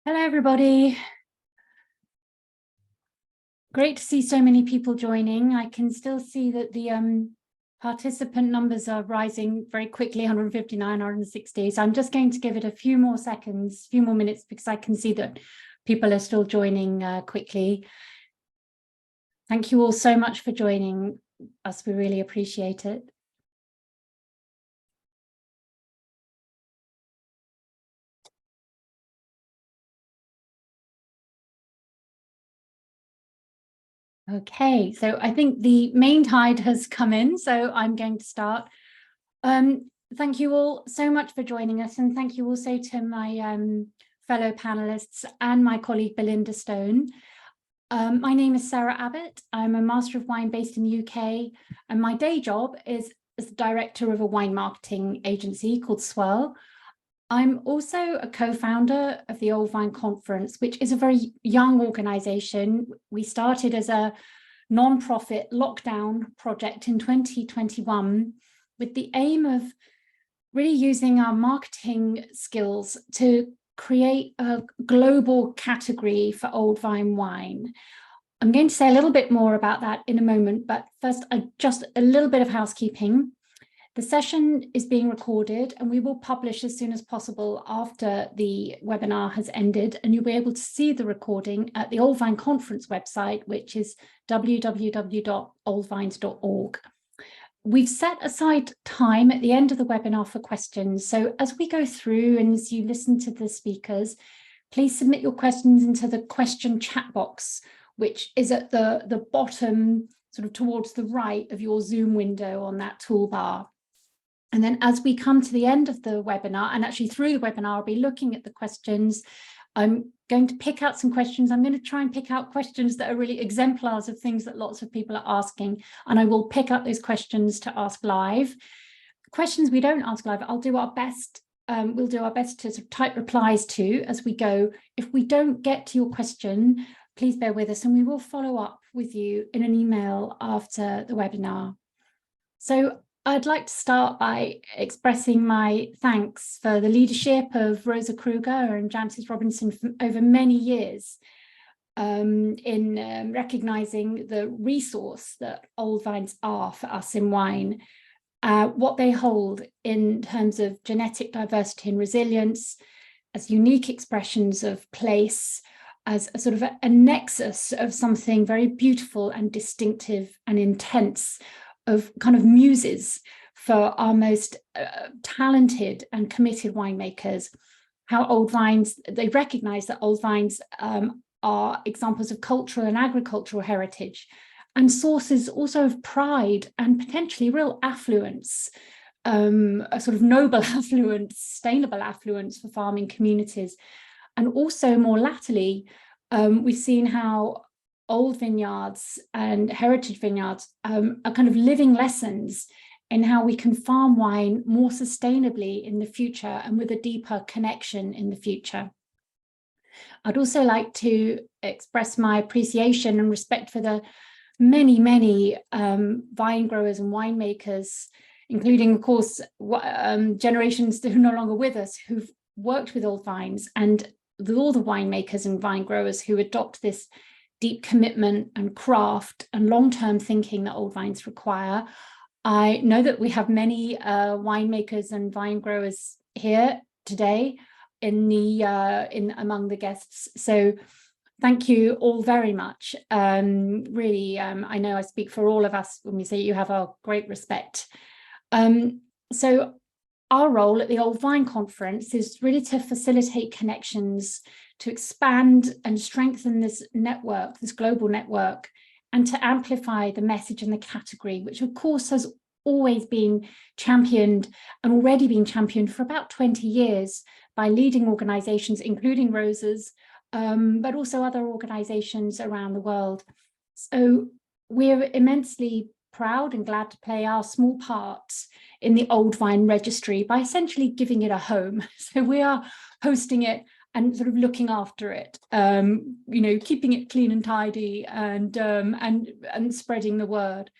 Hello, everybody. Great to see so many people joining. I can still see that the participant numbers are rising very quickly, 159, 160. So I'm just going to give it a few more seconds, a few more minutes, because I can see that people are still joining quickly. Thank you all so much for joining us. We really appreciate it. Okay, so I think the main tide has come in, so I'm going to start. Thank you all so much for joining us, and thank you also to my fellow panelists and my colleague Belinda Stone. My name is Sarah Abbott. I'm a Master of Wine based in the UK, and my day job is as the director of a wine marketing agency called Swirl. I'm also a co-founder of the Old Vine Conference, which is a very young organization. We started as a non-profit lockdown project in 2021 with the aim of really using our marketing skills to create a global category for old vine wine. I'm going to say a little bit more about that in a moment, but first, just a little bit of housekeeping. The session is being recorded and we will publish as soon as possible after the webinar has ended, and you'll be able to see the recording at the Old Vine Conference website, which is www.oldvines.org. We've set aside time at the end of the webinar for questions. So as we go through and as you listen to the speakers, please submit your questions into the question chat box, which is at the bottom, sort of towards the right of your Zoom window on that toolbar. And then as we come to the end of the webinar, and actually through the webinar, I'll be looking at the questions. I'm going to pick out some questions. I'm going to try and pick out questions that are really exemplars of things that lots of people are asking. And I will pick up those questions to ask live. Questions we don't ask live, I'll do our best. We'll do our best to sort of type replies to as we go. If we don't get to your question, please bear with us and we will follow up with you in an email after the webinar. So I'd like to start by expressing my thanks for the leadership of Rosa Kruger and Jancis Robinson for over many years in recognizing the resource that old vines are for us in wine, what they hold in terms of genetic diversity and resilience, as unique expressions of place, as a sort of a nexus of something very beautiful and distinctive and intense, of kind of muses for our most talented and committed winemakers. How old vines, they recognize that old vines are examples of cultural and agricultural heritage and sources also of pride and potentially real affluence, a sort of noble affluence, sustainable affluence for farming communities. And also more latterly, we've seen how old vineyards and heritage vineyards are kind of living lessons in how we can farm wine more sustainably in the future and with a deeper connection in the future. I'd also like to express my appreciation and respect for the many, many vine growers and winemakers, including, of course, generations that are no longer with us who've worked with old vines, and all the winemakers and vine growers who adopt this deep commitment and craft and long-term thinking that old vines require. I know that we have many winemakers and vine growers here today among the guests. So thank you all very much. Really, I know I speak for all of us when we say you have our great respect. So our role at the Old Vine Conference is really to facilitate connections, to expand and strengthen this network, this global network, and to amplify the message in the category, which of course has always been championed and already been championed for about 20 years by leading organizations, including Rosa's, but also other organizations around the world. So we're immensely proud and glad to play our small part in the Old Vine Registry by essentially giving it a home. So we are hosting it and sort of looking after it, you know, keeping it clean and tidy and spreading the word.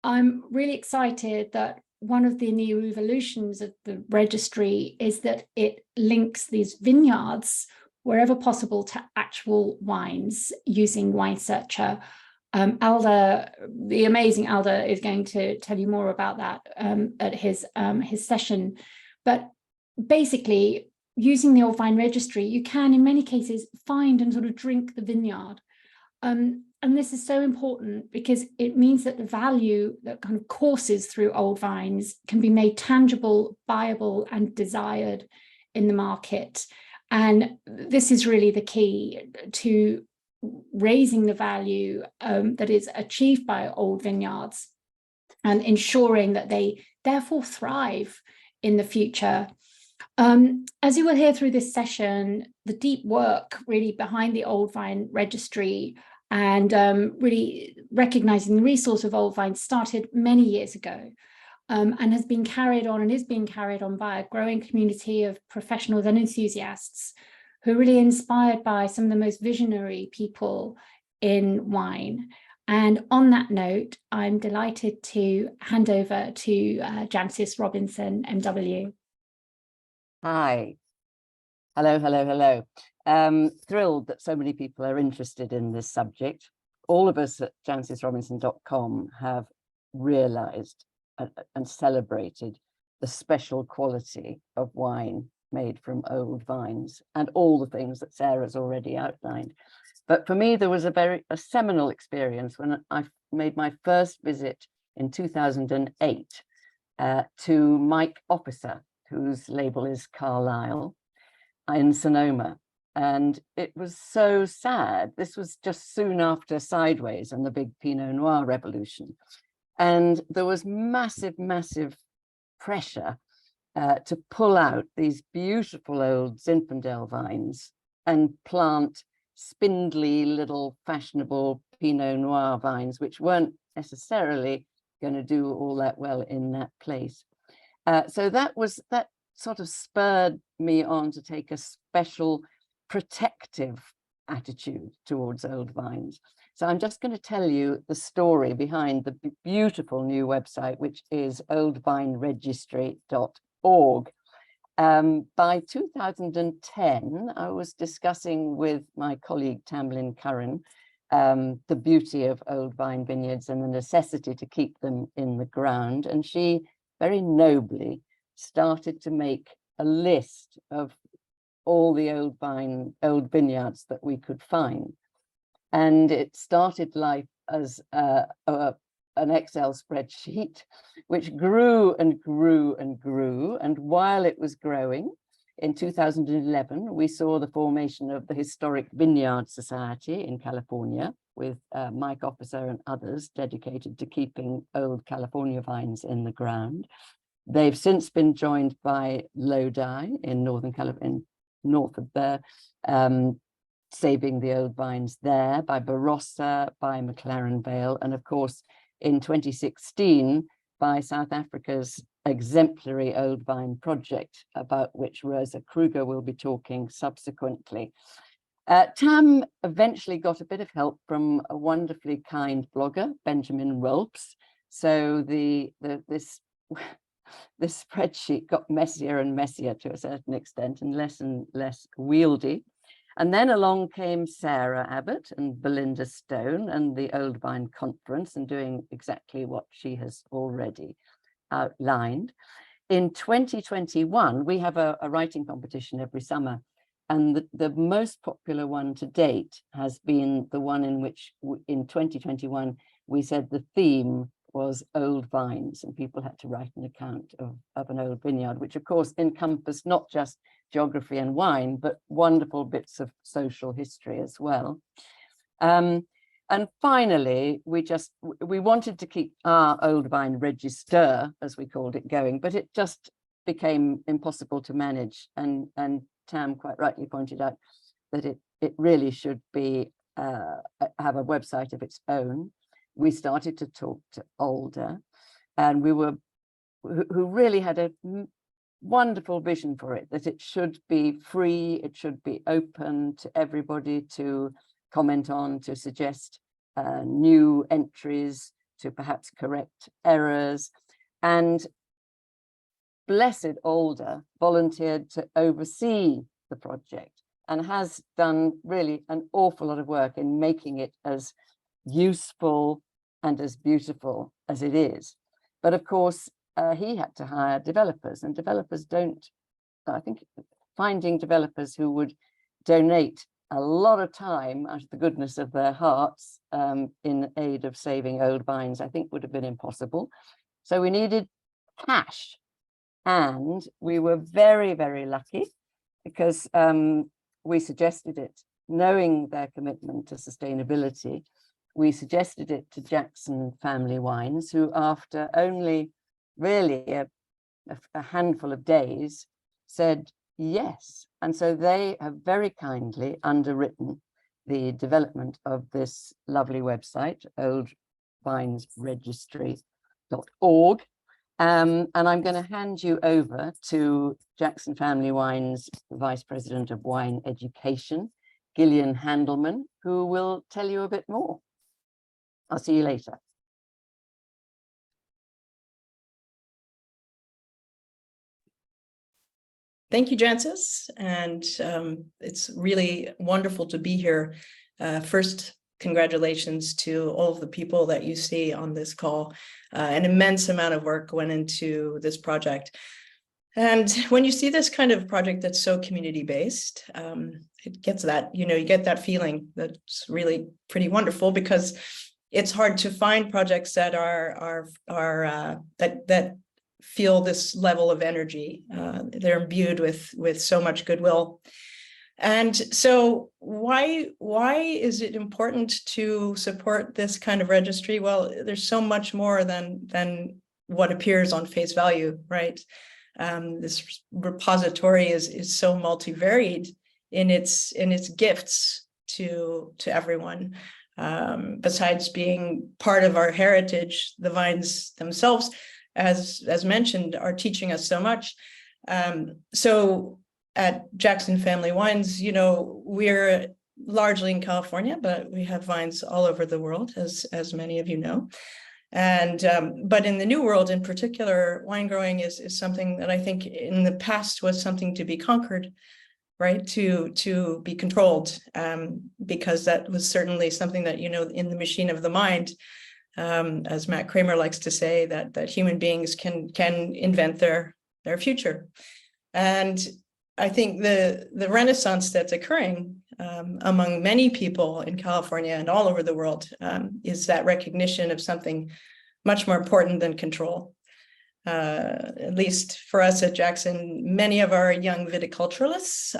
I'm really excited that one of the new evolutions of the registry is that it links these vineyards wherever possible, to actual wines using Wine Searcher. Alder, the amazing Alder, is going to tell you more about that at his session. But basically, using the Old Vine Registry, you can, in many cases, find and sort of drink the vineyard. And this is so important because it means that the value that kind of courses through old vines can be made tangible, buyable, and desired in the market. And this is really the key to raising the value that is achieved by old vineyards and ensuring that they therefore thrive in the future. As you will hear through this session, the deep work really behind the Old Vine Registry and really recognizing the resource of old vines started many years ago, and has been carried on and is being carried on by a growing community of professionals and enthusiasts who are really inspired by some of the most visionary people in wine. And on that note, I'm delighted to hand over to Jancis Robinson MW. Hi. Hello, hello, hello. Thrilled that so many people are interested in this subject. All of us at jancisrobinson.com have realized and celebrated the special quality of wine made from old vines and all the things that Sarah's already outlined. But for me, there was a seminal experience when I made my first visit in 2008 to Mike Officer, whose label is Carlisle, in Sonoma. And it was so sad. This was just soon after Sideways and the big Pinot Noir revolution. And there was massive, massive pressure to pull out these beautiful old Zinfandel vines and plant spindly little fashionable Pinot Noir vines, which weren't necessarily going to do all that well in that place. So that sort of spurred me on to take a special protective attitude towards old vines. So I'm just going to tell you the story behind the beautiful new website, which is oldvineregistry.org. By 2010, I was discussing with my colleague Tamlin Curran the beauty of old vine vineyards and the necessity to keep them in the ground. And she very nobly started to make a list of all the old vineyards that we could find. And it started life as an Excel spreadsheet, which grew and grew and grew. And while it was growing, in 2011, we saw the formation of the Historic Vineyard Society in California with Mike Officer and others dedicated to keeping old California vines in the ground. They've since been joined by Lodi in Northern California, north of there, saving the old vines there, by Barossa, by McLaren Vale, and of course, in 2016, by South Africa's exemplary old vine project, about which Rosa Kruger will be talking subsequently. Tam eventually got a bit of help from a wonderfully kind blogger, Benjamin Rolpes. So this spreadsheet got messier and messier to a certain extent and less wieldy. And then along came Sarah Abbott and Belinda Stone and the Old Vine Conference, and doing exactly what she has already outlined. In 2021, we have a writing competition every summer, and the most popular one to date has been the one in which in 2021 we said the theme was old vines, and people had to write an account of an old vineyard, which of course encompassed not just geography and wine, but wonderful bits of social history as well. And finally, we wanted to keep our Old Vine Register, as we called it, going, but it just became impossible to manage. And Tam quite rightly pointed out that it really should be have a website of its own. We started to talk to Alder, and who really had a wonderful vision for it, that it should be free, it should be open to everybody to comment on, to suggest new entries, to perhaps correct errors. And blessed Alder volunteered to oversee the project and has done really an awful lot of work in making it as useful and as beautiful as it is. But of course, he had to hire developers, and developers don't, I think finding developers who would donate a lot of time out of the goodness of their hearts in aid of saving old vines, I think would have been impossible. So we needed cash, and we were very, very lucky because we suggested it, knowing their commitment to sustainability. We suggested it to Jackson Family Wines, who after only really a handful of days said yes. And so they have very kindly underwritten the development of this lovely website, Old Vine Registry.org. And I'm going to hand you over to Jackson Family Wines Vice President of Wine Education, Gillian Handelman, who will tell you a bit more. I'll see you later. Thank you, Jancis, and it's really wonderful to be here. First, congratulations to all of the people that you see on this call. An immense amount of work went into this project. And when you see this kind of project that's so community-based, it gets that, you get that feeling that's really pretty wonderful, because it's hard to find projects that that feel this level of energy. They're imbued with so much goodwill. And so why is it important to support this kind of registry? Well, there's so much more than what appears on face value, right? This repository is so multivaried in its gifts to everyone. Besides being part of our heritage, the vines themselves, as mentioned, are teaching us so much. So at Jackson Family Wines, we're largely in California, but we have vines all over the world, as many of you know. And but in the New World in particular, wine growing is something that I think in the past was something to be conquered, right? To be controlled, because that was certainly something that, in the machine of the mind, as Matt Kramer likes to say, that human beings can invent their future. And I think the renaissance that's occurring among many people in California and all over the world is that recognition of something much more important than control. At least for us at Jackson, many of our young viticulturalists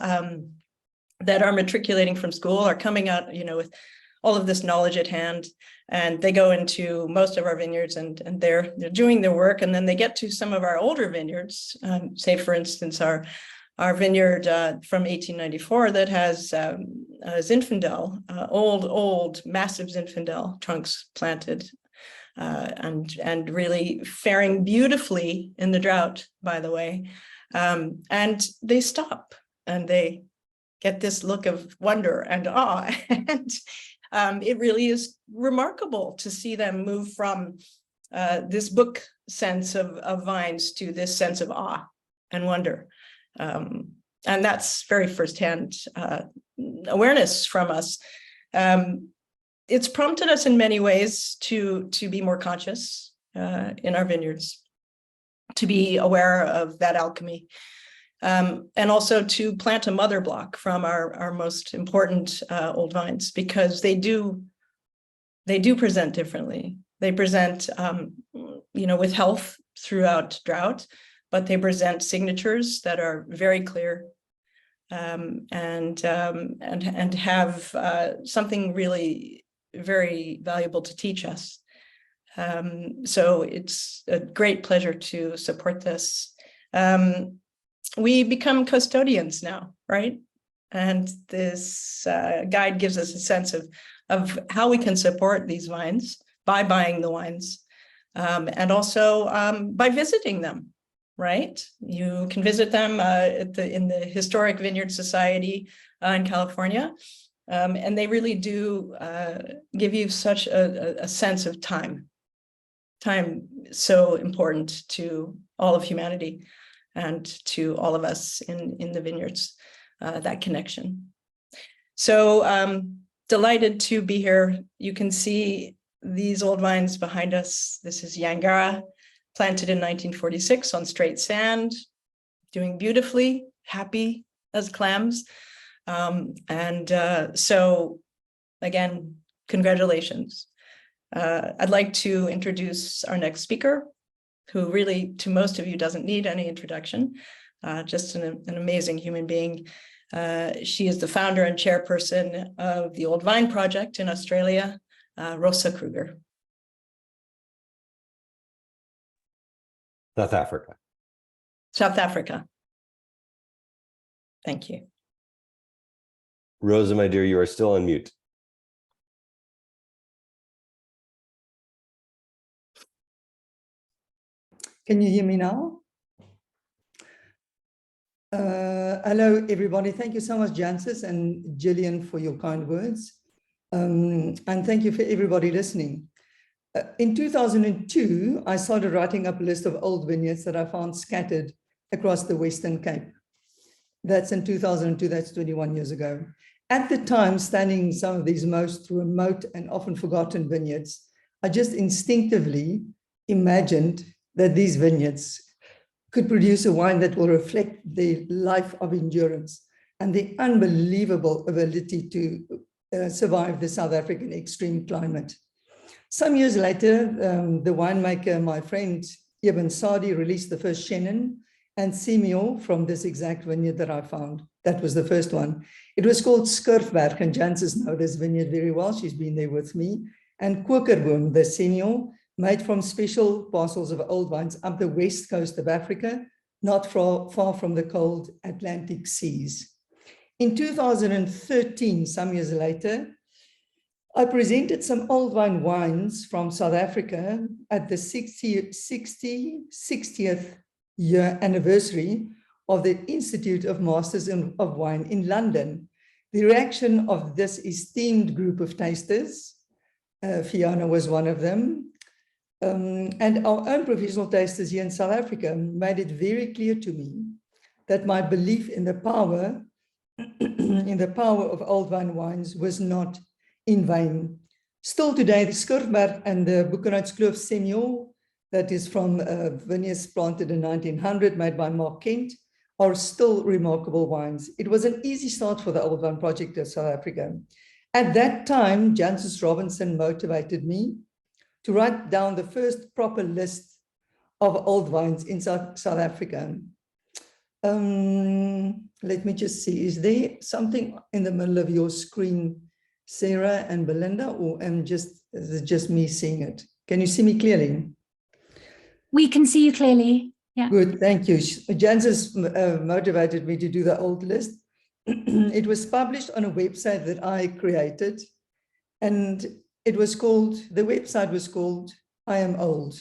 that are matriculating from school are coming out, with all of this knowledge at hand, and they go into most of our vineyards and they're doing their work, and then they get to some of our older vineyards, say for instance our vineyard from 1894 that has Zinfandel, old massive Zinfandel trunks planted, and really faring beautifully in the drought, by the way. And they stop and they get this look of wonder and awe. And it really is remarkable to see them move from this book sense of vines to this sense of awe and wonder. And that's very firsthand awareness from us. It's prompted us in many ways to be more conscious in our vineyards, to be aware of that alchemy, and also to plant a mother block from our most important old vines, because they do present differently. They present, with health throughout drought, but they present signatures that are very clear, and have something really very valuable to teach us. So it's a great pleasure to support this. We become custodians now, right? And this guide gives us a sense of how we can support these vines by buying the wines, and also by visiting them. Right? You can visit them in the Historic Vineyard Society in California, and they really do give you such a sense of time. Time so important to all of humanity and to all of us in the vineyards, that connection. So delighted to be here. You can see these old vines behind us. This is Yangara, planted in 1946 on straight sand, doing beautifully, happy as clams. So again, congratulations. I'd like to introduce our next speaker, who really, to most of you, doesn't need any introduction, just an amazing human being. She is the founder and chairperson of the Old Vine Project in Australia, Rosa Kruger. South Africa. South Africa. Thank you. Rosa, my dear, you are still on mute. Can you hear me now? Hello, everybody. Thank you so much, Jancis and Gillian, for your kind words. And thank you for everybody listening. In 2002, I started writing up a list of old vineyards that I found scattered across the Western Cape. That's in 2002, that's 21 years ago. At the time, standing in some of these most remote and often forgotten vineyards, I just instinctively imagined that these vineyards could produce a wine that will reflect the life of endurance and the unbelievable ability to survive the South African extreme climate. Some years later, the winemaker, my friend Ibn Sadi, released the first Chenin and Semillon from this exact vineyard that I found. That was the first one. It was called Skurfberg, and Jancis knows this vineyard very well. She's been there with me. And Kruger, the Semillon, made from special parcels of old vines up the west coast of Africa, not far from the cold Atlantic seas. In 2013, some years later, I presented some old vine wines from South Africa at the 60th year anniversary of the Institute of Masters of Wine in London. The reaction of this esteemed group of tasters, Fiona was one of them, and our own professional tasters here in South Africa made it very clear to me that my belief in the power of old vine wines was not in vain. Still today, the Skurfberg and the Boekenhoutskloof Semillon, that is from vineyards planted in 1900, made by Mark Kent, are still remarkable wines. It was an easy start for the Old Vine Project of South Africa. At that time, Jancis Robinson motivated me to write down the first proper list of old vines in South Africa. Let me just see, is there something in the middle of your screen, Sarah and Belinda, or is it just me seeing it? Can you see me clearly? We can see you clearly. Yeah. Good, thank you. Jancis motivated me to do the old list. It was published on a website that I created, and the website was called I Am Old.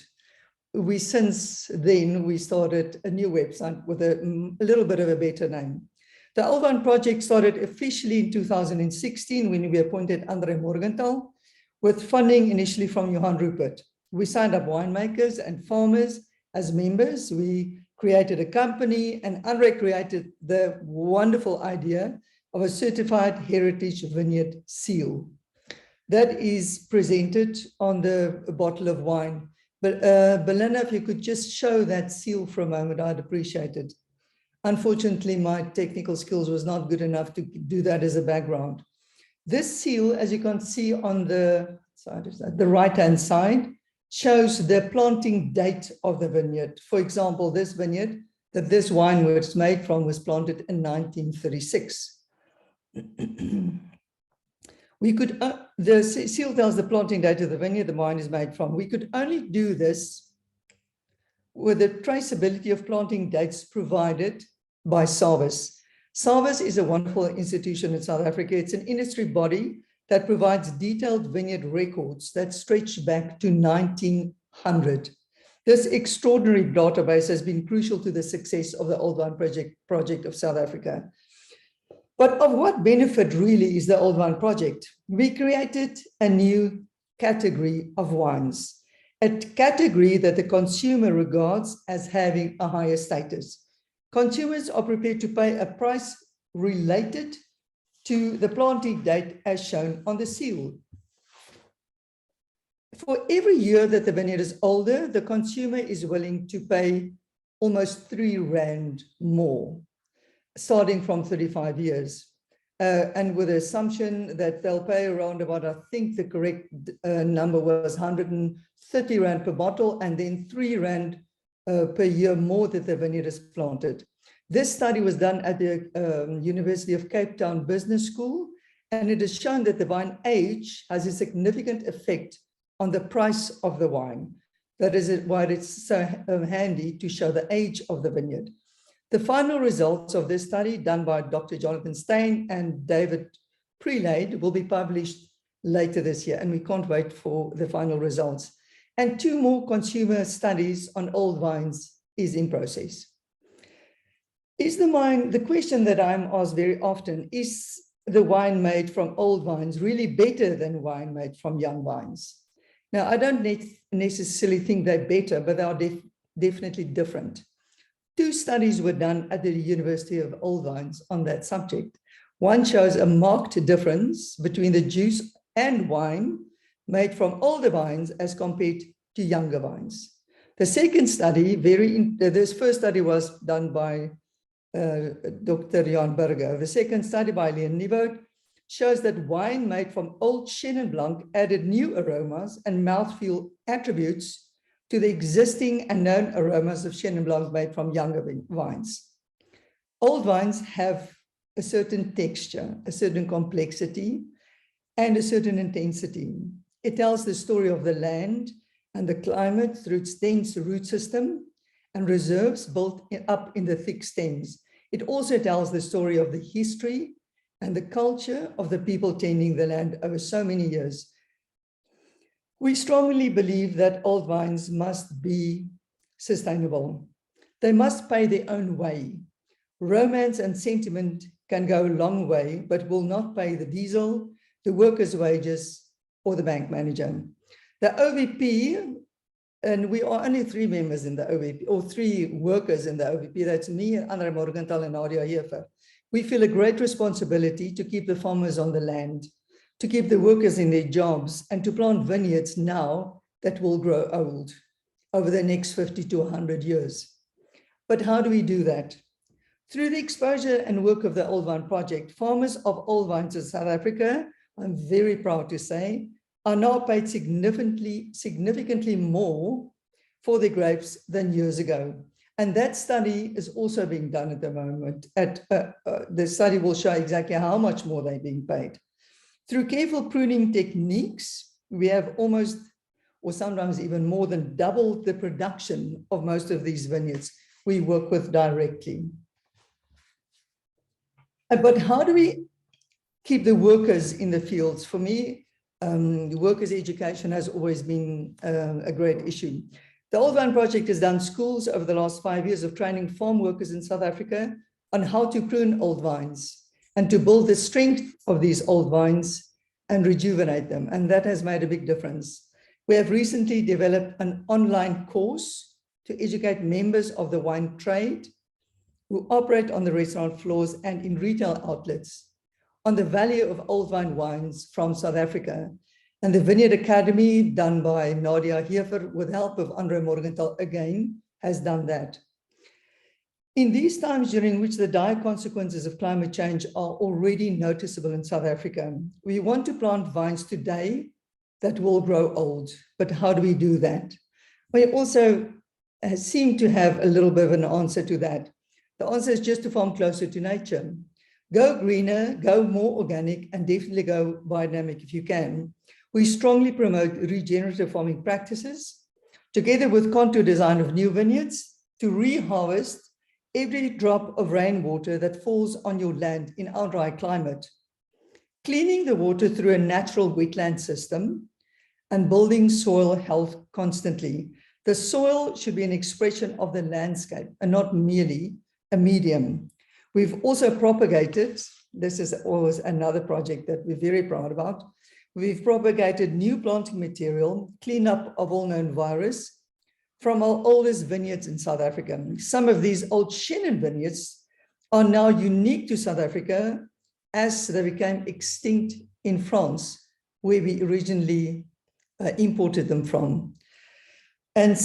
Since then, we started a new website with a little bit of a better name. The Old Vine Project started officially in 2016 when we appointed Andre Morgenthal, with funding initially from Johan Rupert. We signed up winemakers and farmers as members. We created a company, and Andre created the wonderful idea of a certified heritage vineyard seal that is presented on the bottle of wine. But Belinda, if you could just show that seal for a moment, I'd appreciate it. Unfortunately, my technical skills was not good enough to do that as a background. This seal, as you can see on the right-hand side, shows the planting date of the vineyard. For example, this vineyard that this wine was made from was planted in 1936. The seal tells the planting date of the vineyard the wine is made from. We could only do this with the traceability of planting dates provided by SARVIS. SARVIS is a wonderful institution in South Africa. It's an industry body that provides detailed vineyard records that stretch back to 1900. This extraordinary database has been crucial to the success of the Old Vine Project of South Africa. But of what benefit really is the Old Vine Project? We created a new category of wines, a category that the consumer regards as having a higher status. Consumers are prepared to pay a price related to the planting date as shown on the seal. For every year that the vineyard is older, the consumer is willing to pay almost R3 more, starting from 35 years. And with the assumption that they'll pay around about, I think the correct number was R130 per bottle, and then R3 per year more that the vineyard is planted. This study was done at the University of Cape Town Business School, and it has shown that the vine age has a significant effect on the price of the wine. That is why it's so handy to show the age of the vineyard. The final results of this study, done by Dr. Jonathan Stein and David Prelade, will be published later this year, and we can't wait for the final results. And 2 more consumer studies on old vines is in process. Is the wine, the question that I'm asked very often, is the wine made from old vines really better than wine made from young vines? Now, I don't necessarily think they're better, but they are definitely different. 2 studies were done at the University of Old Vines on that subject. One shows a marked difference between the juice and wine made from older vines as compared to younger vines. The second study, this first study was done by Dr. Jan Berger. The second study by Leon Nieuwoud shows that wine made from old Chenin Blanc added new aromas and mouthfeel attributes to the existing and known aromas of Chenin Blanc made from younger vines. Old vines have a certain texture, a certain complexity, and a certain intensity. It tells the story of the land and the climate through its dense root system and reserves built up in the thick stems. It also tells the story of the history and the culture of the people tending the land over so many years. We strongly believe that old vines must be sustainable. They must pay their own way. Romance and sentiment can go a long way, but will not pay the diesel, the workers' wages, or the bank manager. The OVP, and we are only 3 members in the OVP, or 3 workers in the OVP, that's me, Andre Morgenthal, and Nadia Hefer. We feel a great responsibility to keep the farmers on the land, to keep the workers in their jobs, and to plant vineyards now that will grow old over the next 50 to 100 years. But how do we do that? Through the exposure and work of the Old Vine Project, farmers of old vines in South Africa, I'm very proud to say, are now paid significantly more for their grapes than years ago. And that study is also being done at the moment. The study will show exactly how much more they're being paid. Through careful pruning techniques, we have almost, or sometimes even more than doubled the production of most of these vineyards we work with directly. But how do we keep the workers in the fields? For me, workers' education has always been a great issue. The Old Vine Project has done schools over the last 5 years of training farm workers in South Africa on how to prune old vines and to build the strength of these old vines and rejuvenate them. And that has made a big difference. We have recently developed an online course to educate members of the wine trade who operate on the restaurant floors and in retail outlets on the value of old vine wines from South Africa. And the Vineyard Academy, done by Nadia Hefer with help of Andre Morgenthal again, has done that. In these times during which the dire consequences of climate change are already noticeable in South Africa, we want to plant vines today that will grow old. But how do we do that? We also seem to have a little bit of an answer to that. The answer is just to farm closer to nature. Go greener, go more organic, and definitely go biodynamic if you can. We strongly promote regenerative farming practices, together with contour design of new vineyards, to reharvest every drop of rainwater that falls on your land in our dry climate, cleaning the water through a natural wetland system, and building soil health constantly. The soil should be an expression of the landscape and not merely a medium. We've also propagated, this is always another project that we're very proud about, we've propagated new planting material, cleanup of all known virus, from our oldest vineyards in South Africa. Some of these old Chenin vineyards are now unique to South Africa as they became extinct in France, where we originally imported them from. And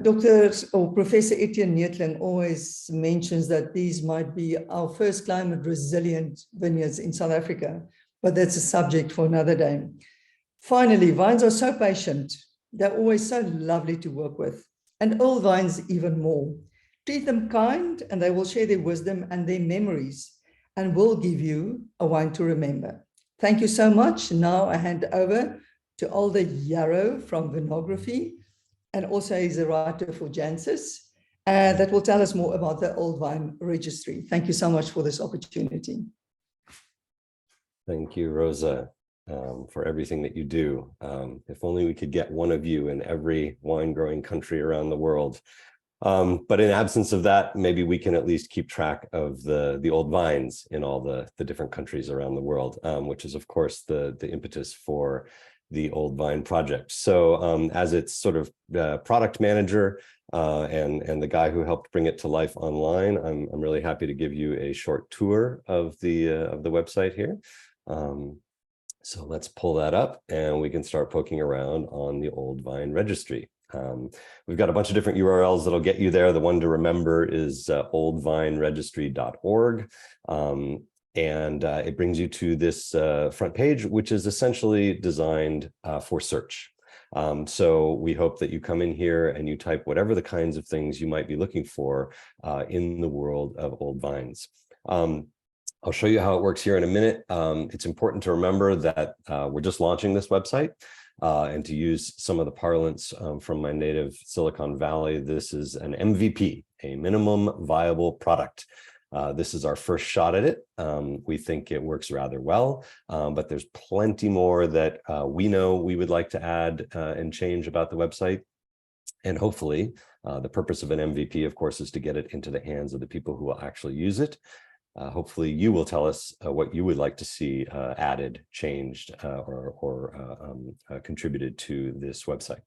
Dr. or Professor Etienne Neethling always mentions that these might be our first climate resilient vineyards in South Africa, but that's a subject for another day. Finally, vines are so patient. They're always so lovely to work with, and old vines even more. Treat them kind and they will share their wisdom and their memories and will give you a wine to remember. Thank you so much. Now I hand over to Alder Yarrow from Vinography, and also he's a writer for Jancis, that will tell us more about the Old Vine Registry. Thank you so much for this opportunity. Thank you, Rosa, for everything that you do. If only we could get one of you in every wine growing country around the world. But in absence of that, maybe we can at least keep track of the old vines in all the different countries around the world, which is, of course, the impetus for the Old Vine project. So as its sort of product manager and the guy who helped bring it to life online, I'm really happy to give you a short tour of the website here. So let's pull that up and we can start poking around on the Old Vine Registry. We've got a bunch of different URLs that'll get you there. The one to remember is oldvineregistry.org. And it brings you to this front page, which is essentially designed for search. So we hope that you come in here and you type whatever the kinds of things you might be looking for in the world of old vines. I'll show you how it works here in a minute. It's important to remember that we're just launching this website. And to use some of the parlance from my native Silicon Valley, this is an MVP, a minimum viable product. This is our first shot at it. We think it works rather well, but there's plenty more that we know we would like to add and change about the website. And hopefully, the purpose of an MVP, of course, is to get it into the hands of the people who will actually use it. Hopefully you will tell us what you would like to see added, changed, or contributed to this website.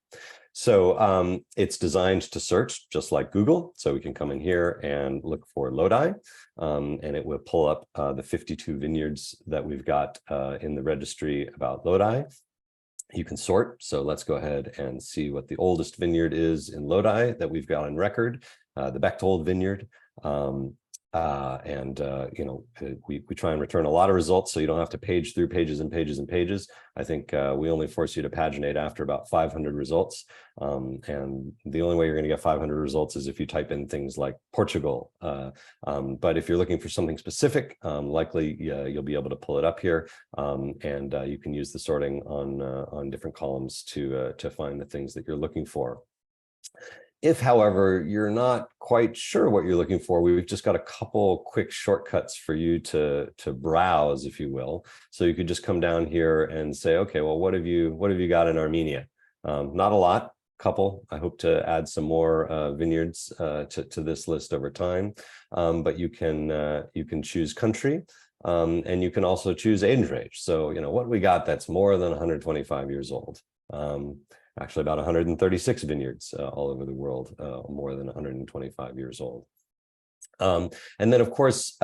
So it's designed to search just like Google. So we can come in here and look for Lodi, and it will pull up the 52 vineyards that we've got in the registry about Lodi. You can sort. So let's go ahead and see what the oldest vineyard is in Lodi that we've got on record, the Bechtold Vineyard. You know, we try and return a lot of results, so you don't have to page through pages and pages and pages. I think we only force you to paginate after about 500 results. And the only way you're going to get 500 results is if you type in things like Portugal. But if you're looking for something specific, likely you'll be able to pull it up here. And you can use the sorting on different columns to find the things that you're looking for. If, however, you're not quite sure what you're looking for, we've just got a couple quick shortcuts for you to browse, if you will. So you could just come down here and say, okay, well, what have you got in Armenia? Not a lot, couple. I hope to add some more vineyards to this list over time. But you can choose country, and you can also choose age range. So, you know, what we got that's more than 125 years old. Actually about 136 vineyards all over the world, more than 125 years old. And then, of course,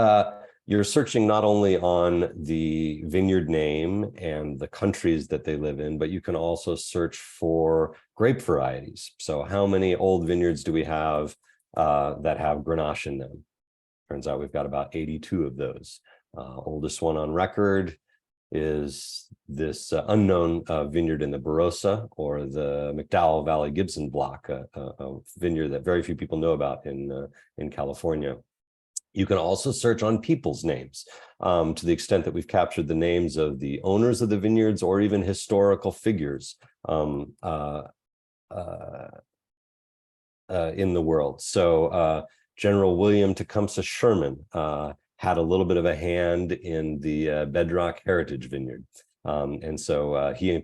you're searching not only on the vineyard name and the countries that they live in, but you can also search for grape varieties. So how many old vineyards do we have that have Grenache in them? Turns out we've got about 82 of those. Oldest one on record is this unknown vineyard in the Barossa, or the McDowell Valley Gibson block, a vineyard that very few people know about in California. You can also search on people's names to the extent that we've captured the names of the owners of the vineyards or even historical figures in the world. So General William Tecumseh Sherman had a little bit of a hand in the Bedrock Heritage Vineyard. And so he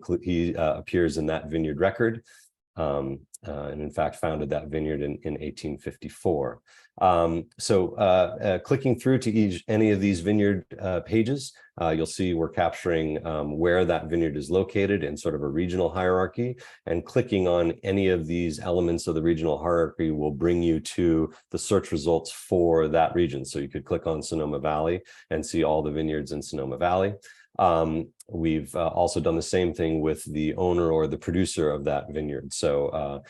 appears in that vineyard record. and in fact founded that vineyard in 1854. Clicking through to any of these vineyard pages, you'll see we're capturing where that vineyard is located in sort of a regional hierarchy, and clicking on any of these elements of the regional hierarchy will bring you to the search results for that region. So you could click on Sonoma Valley and see all the vineyards in Sonoma Valley. We've also done the same thing with the owner or the producer of that vineyard. So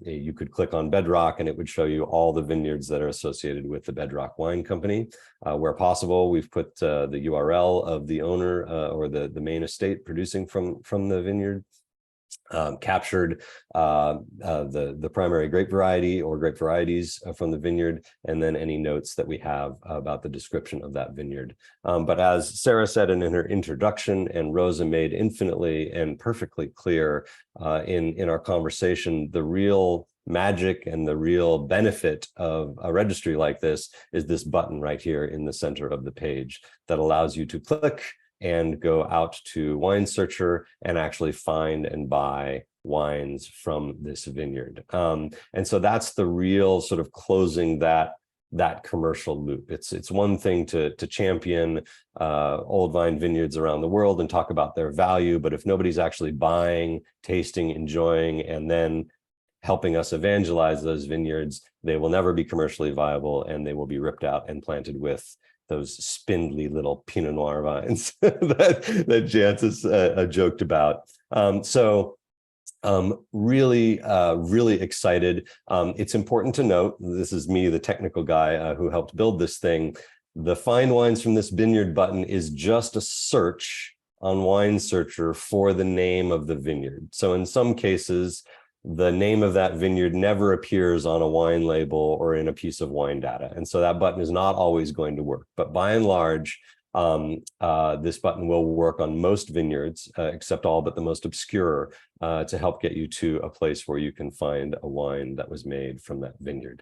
you could click on Bedrock and it would show you all the vineyards that are associated with the Bedrock Wine Company. Where possible, we've put the URL of the owner or the main estate producing from the vineyard. Captured the primary grape variety or grape varieties from the vineyard, and then any notes that we have about the description of that vineyard. But as Sarah said in her introduction, and Rosa made infinitely and perfectly clear in our conversation, the real magic and the real benefit of a registry like this is this button right here in the center of the page that allows you to click and go out to Wine Searcher and actually find and buy wines from this vineyard. And so that's the real sort of closing that commercial loop. It's one thing to champion Old Vine vineyards around the world and talk about their value, but if nobody's actually buying, tasting, enjoying, and then helping us evangelize those vineyards, they will never be commercially viable, and they will be ripped out and planted with those spindly little Pinot Noir vines that Jancis joked about. Really excited. It's important to note, this is me, the technical guy who helped build this thing. The Find Wines from this Vineyard button is just a search on Wine Searcher for the name of the vineyard. So in some cases, the name of that vineyard never appears on a wine label or in a piece of wine data. And so that button is not always going to work. But by and large, this button will work on most vineyards, except all but the most obscure, to help get you to a place where you can find a wine that was made from that vineyard.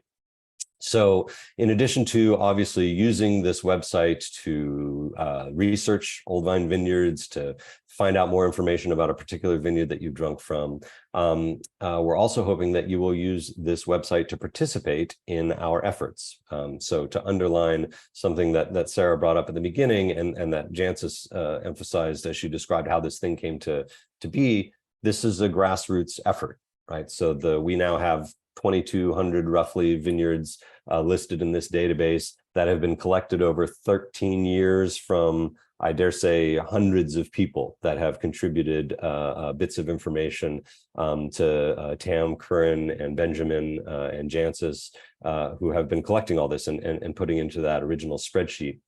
So in addition to obviously using this website to research Old Vine vineyards, to find out more information about a particular vineyard that you've drunk from, we're also hoping that you will use this website to participate in our efforts. So to underline something that Sarah brought up at the beginning and that Jancis emphasized as she described how this thing came to be, this is a grassroots effort, right? So we now have 2,200 roughly vineyards listed in this database that have been collected over 13 years from, I dare say, hundreds of people that have contributed bits of information to Tam, Curran, and Benjamin and Jancis, who have been collecting all this and putting into that original spreadsheet.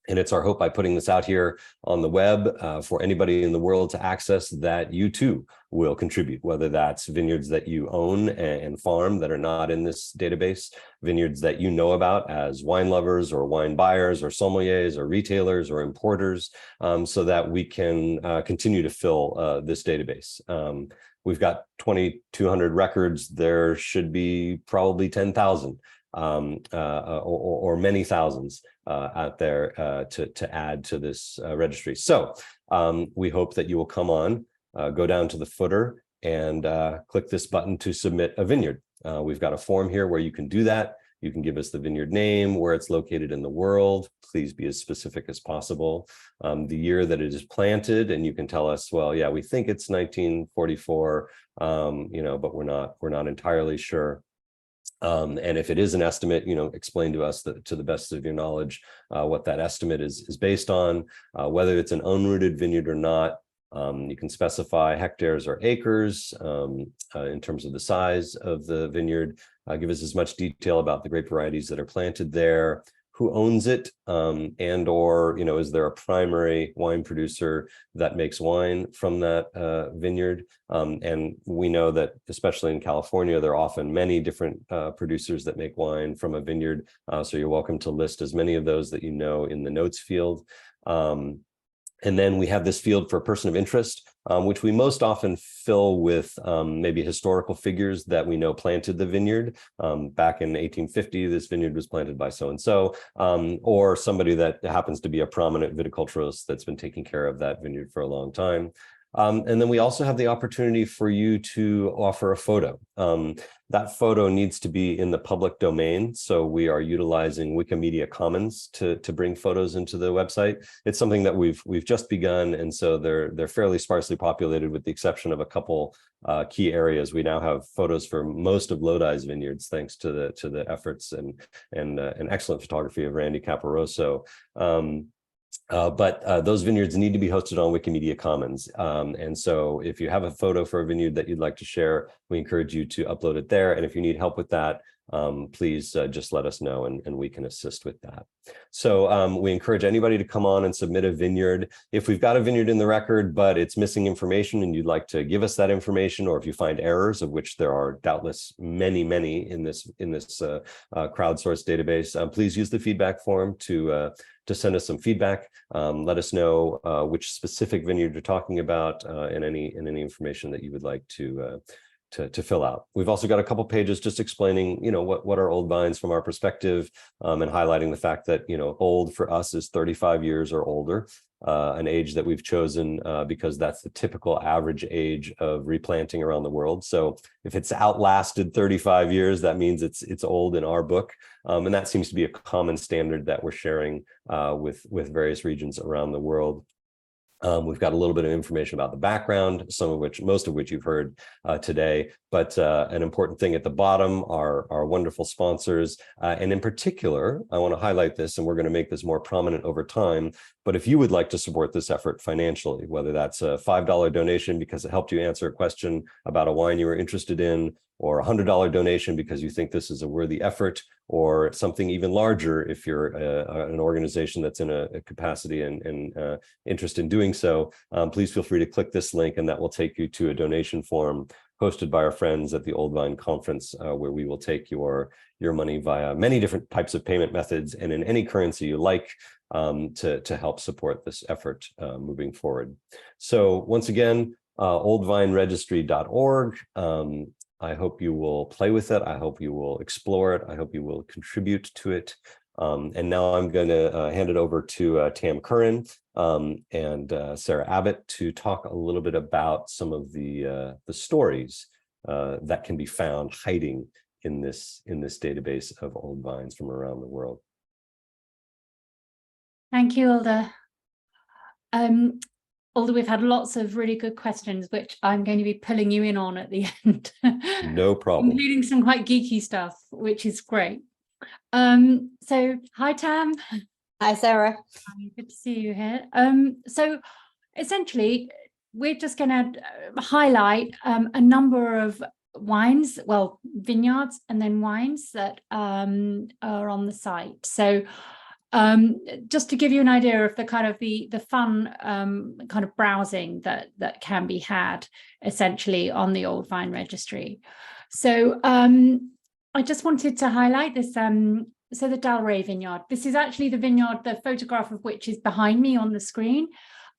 And it's our hope by putting this out here on the web for anybody in the world to access that you too will contribute, whether that's vineyards that you own and farm that are not in this database, vineyards that you know about as wine lovers or wine buyers or sommeliers or retailers or importers, so that we can continue to fill this database. We've got 2,200 records. There should be probably 10,000 or many thousands out there to add to this registry. So we hope that you will come on, go down to the footer and click this button to submit a vineyard. We've got a form here where you can do that. You can give us the vineyard name, where it's located in the world. Please be as specific as possible. The year that it is planted, and you can tell us, well, yeah, we think it's 1944, but we're not entirely sure. And if it is an estimate, explain to us to the best of your knowledge what that estimate is based on, whether it's an unrooted vineyard or not. You can specify hectares or acres in terms of the size of the vineyard. Give us as much detail about the grape varieties that are planted there, who owns it, and or, is there a primary wine producer that makes wine from that vineyard? And we know that, especially in California, there are often many different producers that make wine from a vineyard. So you're welcome to list as many of those that you know in the notes field. And then we have this field for a person of interest, which we most often fill with maybe historical figures that we know planted the vineyard. Back in 1850, this vineyard was planted by so-and-so, or somebody that happens to be a prominent viticulturist that's been taking care of that vineyard for a long time. And then we also have the opportunity for you to offer a photo. That photo needs to be in the public domain. So we are utilizing Wikimedia Commons to bring photos into the website. It's something that we've just begun. And so they're fairly sparsely populated with the exception of a couple key areas. We now have photos for most of Lodi's vineyards, thanks to the efforts and excellent photography of Randy Caparoso. But those vineyards need to be hosted on Wikimedia Commons. And so if you have a photo for a vineyard that you'd like to share, we encourage you to upload it there. And if you need help with that, please just let us know and we can assist with that. So we encourage anybody to come on and submit a vineyard. If we've got a vineyard in the record, but it's missing information and you'd like to give us that information, or if you find errors, of which there are doubtless many in this crowdsourced database, please use the feedback form to send us some feedback. Let us know which specific vineyard you're talking about and any information that you would like to fill out. We've also got a couple pages just explaining, what are old vines from our perspective, and highlighting the fact that, old for us is 35 years or older, an age that we've chosen because that's the typical average age of replanting around the world. So if it's outlasted 35 years, that means it's old in our book. And that seems to be a common standard that we're sharing with various regions around the world. We've got a little bit of information about the background, most of which you've heard today, but an important thing at the bottom are our wonderful sponsors. And in particular, I want to highlight this, and we're going to make this more prominent over time. But if you would like to support this effort financially, whether that's a $5 donation because it helped you answer a question about a wine you were interested in, or a $100 donation because you think this is a worthy effort, or something even larger if you're an organization that's in a capacity and interest in doing so, please feel free to click this link and that will take you to a donation form hosted by our friends at the Old Vine Conference, where we will take your money via many different types of payment methods and in any currency you like to help support this effort moving forward. So once again, oldvineregistry.org. I hope you will play with it. I hope you will explore it. I hope you will contribute to it. And now I'm going to hand it over to Tam Curran and Sarah Abbott to talk a little bit about some of the stories that can be found hiding in this database of old vines from around the world. Thank you, Alder. Although we've had lots of really good questions, which I'm going to be pulling you in on at the end. No problem. Including some quite geeky stuff, which is great. So hi, Tam. Hi, Sarah. Good to see you here. So essentially, we're just going to highlight a number of wines, well, vineyards and then wines that are on the site. So just to give you an idea of the kind of the fun kind of browsing that can be had essentially on the Old Vine Registry. So I just wanted to highlight this. So the Dalray Vineyard. This is actually the vineyard, the photograph of which is behind me on the screen.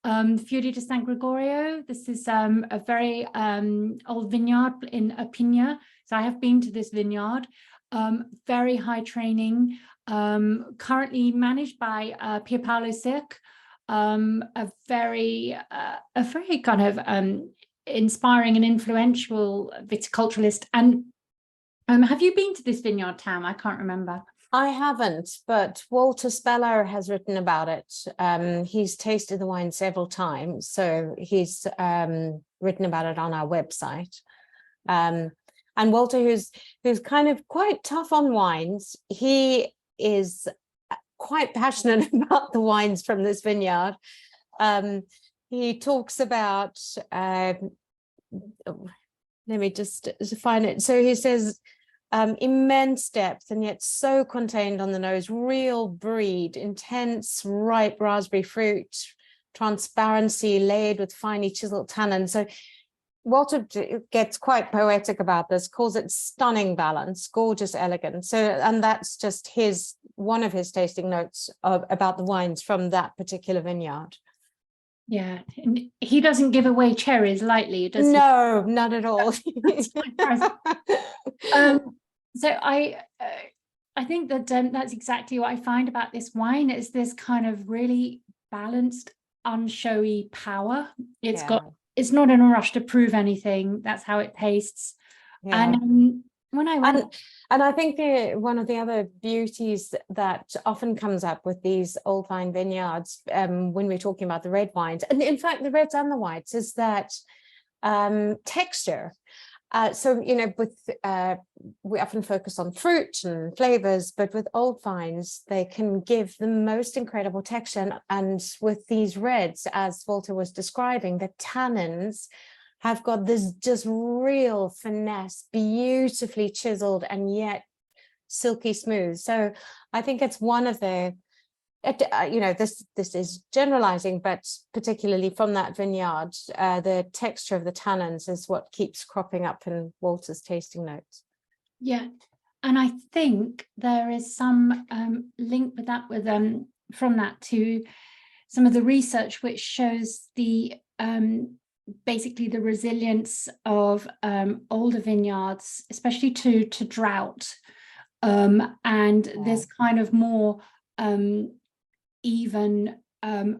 Fiori di San Gregorio. This is a very old vineyard in Opigna. So I have been to this vineyard. Very high training. Currently managed by Pier Paolo Cirque, a very kind of inspiring and influential viticulturalist. And have you been to this vineyard, Tam? I can't remember. I haven't, but Walter Speller has written about it. He's tasted the wine several times, so he's written about it on our website. And Walter, who's kind of quite tough on wines, he is quite passionate about the wines from this vineyard. He talks about, let me just find it. So he says, immense depth and yet so contained on the nose, real breed, intense ripe raspberry fruit, transparency layered with finely chiseled tannin. So Walter gets quite poetic about this, calls it stunning balance, gorgeous elegance. So, and that's just one of his tasting notes about the wines from that particular vineyard. Yeah, and he doesn't give away cherries lightly, does he? No, not at all. So I think that that's exactly what I find about this wine, is this kind of really balanced, unshowy power. It's got it's not in a rush to prove anything. That's how it tastes. Yeah. And when I went, and I think one of the other beauties that often comes up with these old vine vineyards, when we're talking about the red wines, and in fact the reds and the whites, is that texture. So, you know, we often focus on fruit and flavors, but with old vines, they can give the most incredible texture. And with these reds, as Walter was describing, the tannins have got this just real finesse, beautifully chiseled and yet silky smooth. So I think it's one of the, you know, this is generalizing, but particularly from that vineyard, the texture of the tannins is what keeps cropping up in Walter's tasting notes. yeah, and I think there is some link with that, from that to some of the research which shows the basically the resilience of older vineyards, especially to drought, and this kind of more even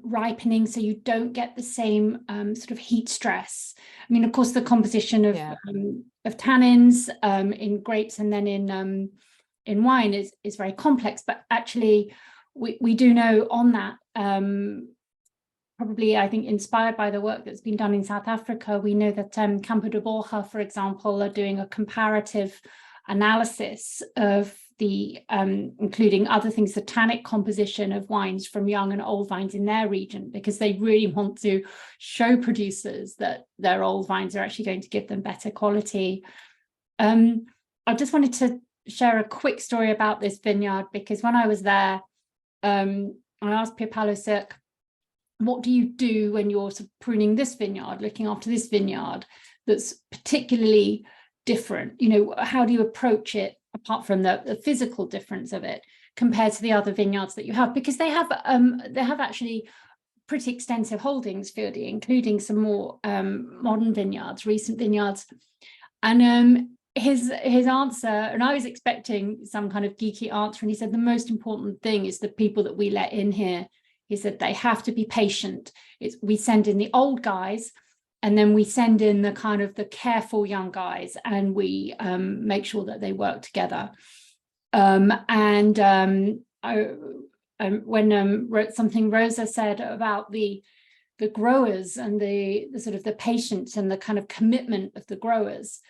ripening, so you don't get the same sort of heat stress. I mean, of course, the composition of tannins in grapes and then in wine is very complex, but actually we do know on that, probably I think inspired by the work that's been done in South Africa, we know that Campo de Borja, for example, are doing a comparative analysis of the including other things, the tannic composition of wines from young and old vines in their region, because they really want to show producers that their old vines are actually going to give them better quality. I just wanted to share a quick story about this vineyard, because when I was there, I asked Pierre Palosec, what do you do when you're sort of pruning this vineyard, looking after this vineyard that's particularly different? You know, how do you approach it apart from the physical difference of it compared to the other vineyards that you have? Because they have actually pretty extensive holdings, Fieldy, including some more modern vineyards, recent vineyards. And his answer, and I was expecting some kind of geeky answer, and he said the most important thing is the people that we let in here. He said they have to be patient. We send in the old guys, and then we send in the kind of the careful young guys, and we make sure that they work together. When something Rosa said about the growers and the sort of the patience and the kind of commitment of the growers,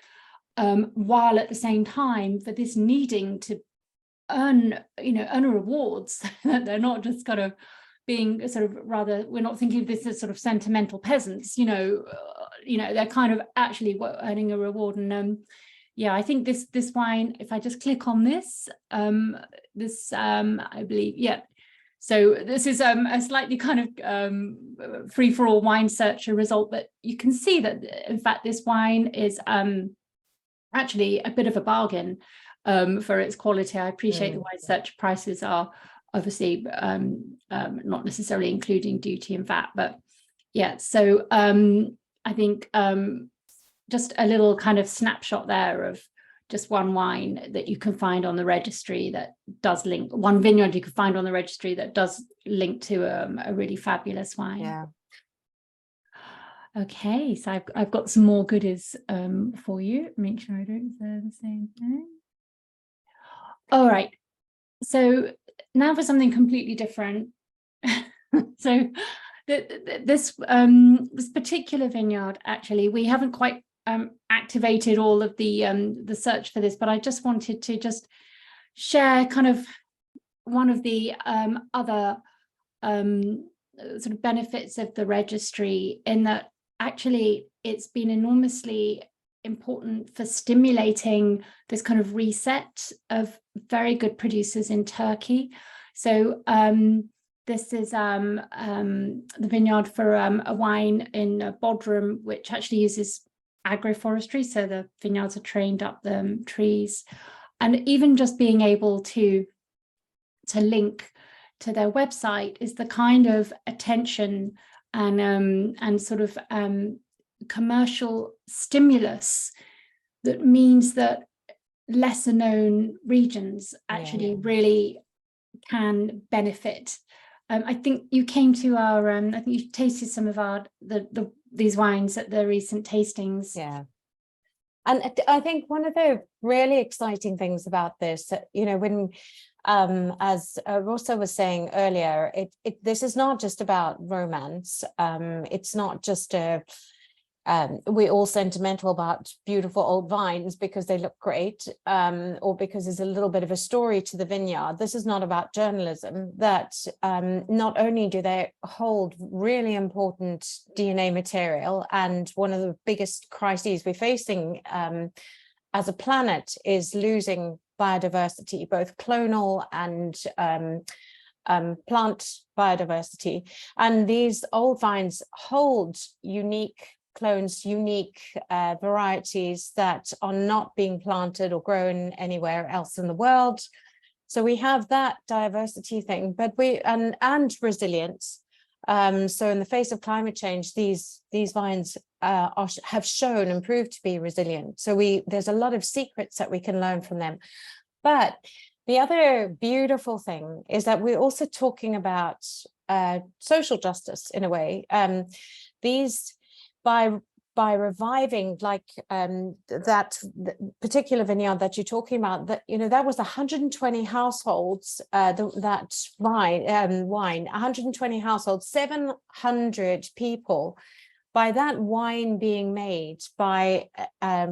while at the same time for this needing to earn rewards, that they're not just kind of being sort of, rather, we're not thinking of this as sort of sentimental peasants, they're kind of actually earning a reward. And yeah, I think this wine, if I just click on this, I believe, yeah. So this is a slightly kind of free-for-all wine searcher result, but you can see that in fact this wine is actually a bit of a bargain for its quality. I appreciate the wine search prices are obviously not necessarily including duty and VAT, but yeah. So I think just a little kind of snapshot there of just one wine that you can find on the registry that does link, one vineyard you can find on the registry that does link to a really fabulous wine. Yeah. Okay, so I've got some more goodies for you. Make sure I don't say the same thing. All right, so now for something completely different. So this particular vineyard, actually, we haven't quite activated all of the search for this, but I just wanted to just share kind of one of the other sort of benefits of the registry, in that actually it's been enormously important for stimulating this kind of reset of very good producers in Turkey. So this is the vineyard for a wine in Bodrum, which actually uses agroforestry. So the vineyards are trained up the trees, and even just being able to link to their website is the kind of attention and sort of commercial stimulus that means that lesser known regions actually really can benefit I think you came to our, I think you tasted some of our these wines at the recent tastings. Yeah. And I think one of the really exciting things about this, you know, when, as Rosa was saying earlier, this is not just about romance. It's not just we're all sentimental about beautiful old vines because they look great, or because there's a little bit of a story to the vineyard. This is not about journalism. That not only do they hold really important DNA material, and one of the biggest crises we're facing as a planet is losing biodiversity, both clonal and plant biodiversity. And these old vines hold unique clones, unique varieties that are not being planted or grown anywhere else in the world. So we have that diversity thing, but and resilience. So in the face of climate change, these vines have shown and proved to be resilient. So there's a lot of secrets that we can learn from them. But the other beautiful thing is that we're also talking about social justice in a way. By reviving, like that particular vineyard that you're talking about, that, you know, that was 120 households, that wine, 120 households, 700 people. By that wine being made, by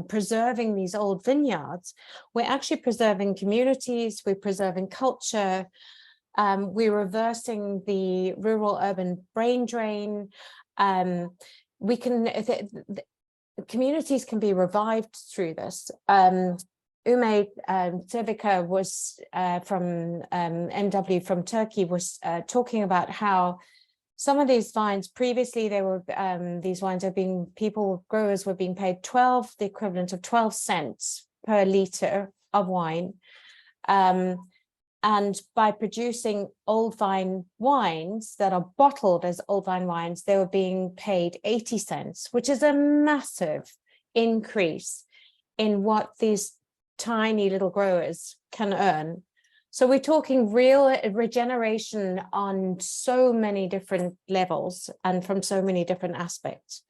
preserving these old vineyards, we're actually preserving communities, we're preserving culture, we're reversing the rural-urban brain drain. We can, the communities can be revived through this. Ume Cervica was from MW from Turkey, was talking about how some of these vines previously, they were these wines are being, growers were being paid the equivalent of 12 cents per litre of wine. And by producing old vine wines that are bottled as old vine wines, they were being paid 80 cents, which is a massive increase in what these tiny little growers can earn. So we're talking real regeneration on so many different levels and from so many different aspects.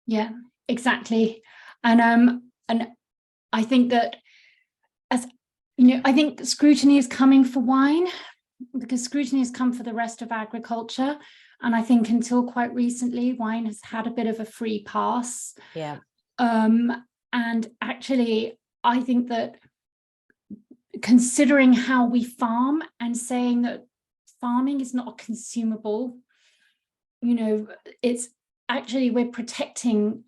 Yeah, exactly. And I think that, as you know, I think scrutiny is coming for wine, because scrutiny has come for the rest of agriculture. And I think until quite recently, wine has had a bit of a free pass. Yeah. And actually, I think that considering how we farm and saying that farming is not a consumable, you know, it's actually, we're protecting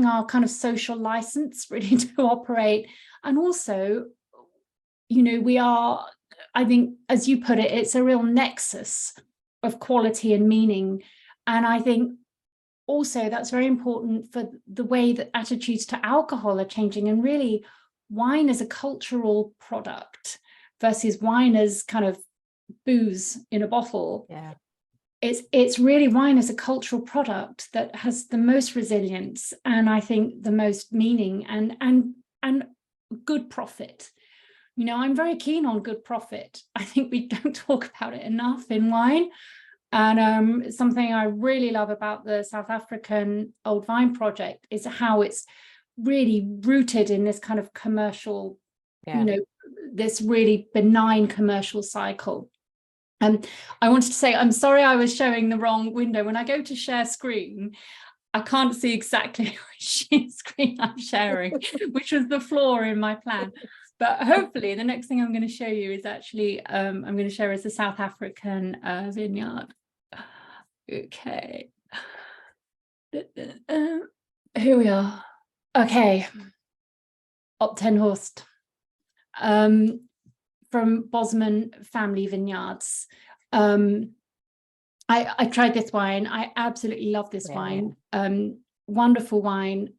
our kind of social license really to operate. And also, you know, we are, I think, as you put it, it's a real nexus of quality and meaning. And I think also that's very important for the way that attitudes to alcohol are changing, and really wine as a cultural product versus wine as kind of booze in a bottle. Yeah. It's really wine as a cultural product that has the most resilience, and I think the most meaning and good profit. You know, I'm very keen on good profit. I think we don't talk about it enough in wine. And something I really love about the South African Old Vine project is how it's really rooted in this kind of commercial, you know, this really benign commercial cycle. And I wanted to say, I'm sorry I was showing the wrong window. When I go to share screen, I can't see exactly which screen I'm sharing, which was the floor in my plan. But hopefully the next thing I'm going to show you is actually, I'm going to share is the South African vineyard. Okay. Here we are. Okay. Op 10 Horst. From Bosman Family Vineyards. I tried this wine. I absolutely love this wine. Wonderful wine,